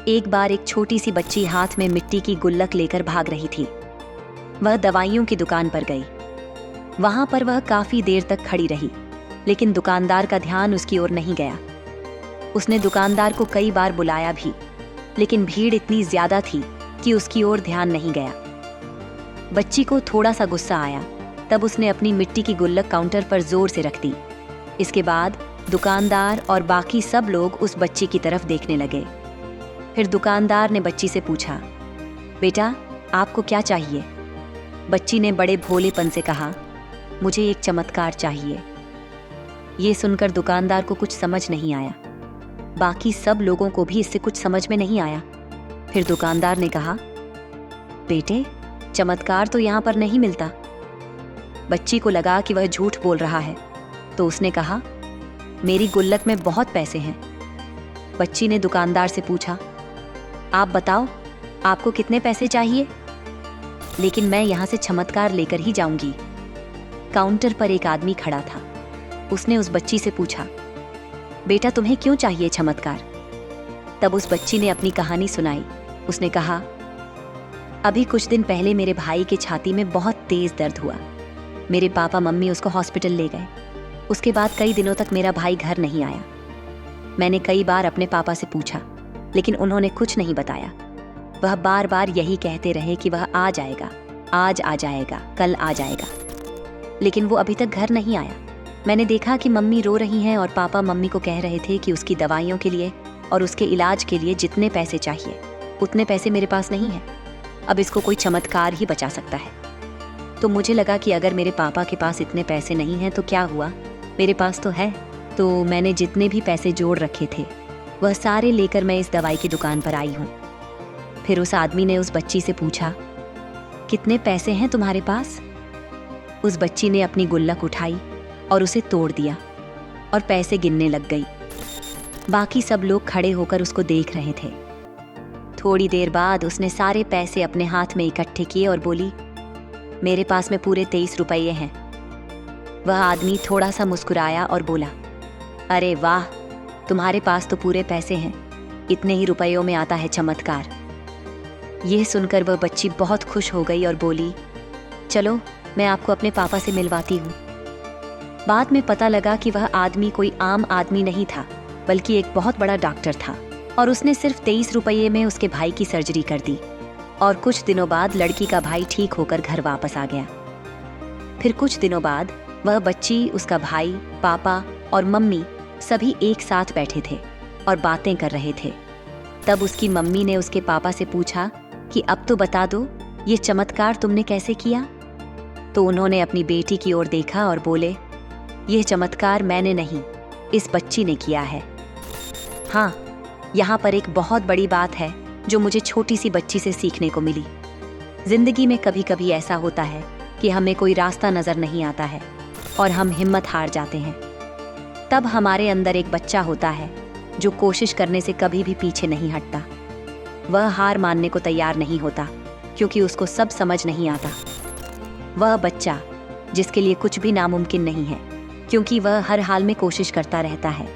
एक बार एक छोटी सी बच्ची हाथ में मिट्टी की गुल्लक लेकर भाग रही थी। वह दवाइयों की दुकान पर गई। वहां पर वह काफी देर तक खड़ी रही, लेकिन दुकानदार का ध्यान उसकी ओर नहीं गया। उसने दुकानदार को कई बार बुलाया भी, लेकिन भीड़ इतनी ज्यादा थी कि उसकी ओर ध्यान नहीं गया। बच्ची को थोड़ा सा गुस्सा आया, तब उसने अपनी मिट्टी की गुल्लक काउंटर पर जोर से रख दी। इसके बाद दुकानदार और बाकी सब लोग उस बच्ची की तरफ देखने लगे। फिर दुकानदार ने बच्ची से पूछा, बेटा आपको क्या चाहिए? बच्ची ने बड़े भोलेपन से कहा, मुझे एक चमत्कार चाहिए। ये सुनकर दुकानदार को कुछ समझ नहीं आया। बाकी सब लोगों को भी इससे कुछ समझ में नहीं आया। फिर दुकानदार ने कहा, बेटे चमत्कार तो यहाँ पर नहीं मिलता। बच्ची को लगा कि वह झूठ बोल रहा है, तो उसने कहा, मेरी गुल्लक में बहुत पैसे हैं। बच्ची ने दुकानदार से पूछा, आप बताओ आपको कितने पैसे चाहिए? लेकिन मैं यहाँ से चमत्कार लेकर ही जाऊंगी। काउंटर पर एक आदमी खड़ा था। उसने उस बच्ची से पूछा, बेटा तुम्हें क्यों चाहिए चमत्कार? तब उस बच्ची ने अपनी कहानी सुनाई। उसने कहा, अभी कुछ दिन पहले मेरे भाई के छाती में बहुत तेज दर्द हुआ। मेरे पापा मम्मी उसको हॉस्पिटल ले गए। उसके बाद कई दिनों तक मेरा भाई घर नहीं आया। मैंने कई बार अपने पापा से पूछा, लेकिन उन्होंने कुछ नहीं बताया। वह बार बार यही कहते रहे कि वह आ जाएगा, आज आ जाएगा, कल आ जाएगा, लेकिन वो अभी तक घर नहीं आया। मैंने देखा कि मम्मी रो रही हैं और पापा मम्मी को कह रहे थे कि उसकी दवाइयों के लिए और उसके इलाज के लिए जितने पैसे चाहिए उतने पैसे मेरे पास नहीं है। अब इसको कोई चमत्कार ही बचा सकता है। तो मुझे लगा कि अगर मेरे पापा के पास इतने पैसे नहीं हैं तो क्या हुआ, मेरे पास तो है। तो मैंने जितने भी पैसे जोड़ रखे थे वह सारे लेकर मैं इस दवाई की दुकान पर आई हूँ। फिर उस आदमी ने उस बच्ची से पूछा, कितने पैसे हैं तुम्हारे पास? उस बच्ची ने अपनी गुल्लक उठाई और उसे तोड़ दिया और पैसे गिनने लग गई। बाकी सब लोग खड़े होकर उसको देख रहे थे। थोड़ी देर बाद उसने सारे पैसे अपने हाथ में इकट्ठे किए और बोली, मेरे पास में पूरे 23 रुपये हैं। वह आदमी थोड़ा सा मुस्कुराया और बोला, अरे वाह, तुम्हारे पास तो पूरे पैसे हैं, इतने ही रुपयों में आता है चमत्कार। यह सुनकर वह बच्ची बहुत खुश हो गई और बोली, चलो मैं आपको अपने पापा से मिलवाती हूँ। बाद में पता लगा कि वह आदमी कोई आम आदमी नहीं था, बल्कि एक बहुत बड़ा डॉक्टर था और उसने सिर्फ 23 रुपये में उसके भाई की सर्जरी कर दी। और कुछ दिनों बाद लड़की का भाई ठीक होकर घर वापस आ गया। फिर कुछ दिनों बाद वह बच्ची, उसका भाई, पापा और मम्मी सभी एक साथ बैठे थे और बातें कर रहे थे। तब उसकी मम्मी ने उसके पापा से पूछा कि अब तो बता दो, ये चमत्कार तुमने कैसे किया? तो उन्होंने अपनी बेटी की ओर देखा और बोले, यह चमत्कार मैंने नहीं, इस बच्ची ने किया है। हाँ, यहाँ पर एक बहुत बड़ी बात है जो मुझे छोटी सी बच्ची से सीखने को मिली। जिंदगी में कभी कभी ऐसा होता है कि हमें कोई रास्ता नजर नहीं आता है और हम हिम्मत हार जाते हैं। तब हमारे अंदर एक बच्चा होता है जो कोशिश करने से कभी भी पीछे नहीं हटता। वह हार मानने को तैयार नहीं होता क्योंकि उसको सब समझ नहीं आता। वह बच्चा जिसके लिए कुछ भी नामुमकिन नहीं है, क्योंकि वह हर हाल में कोशिश करता रहता है।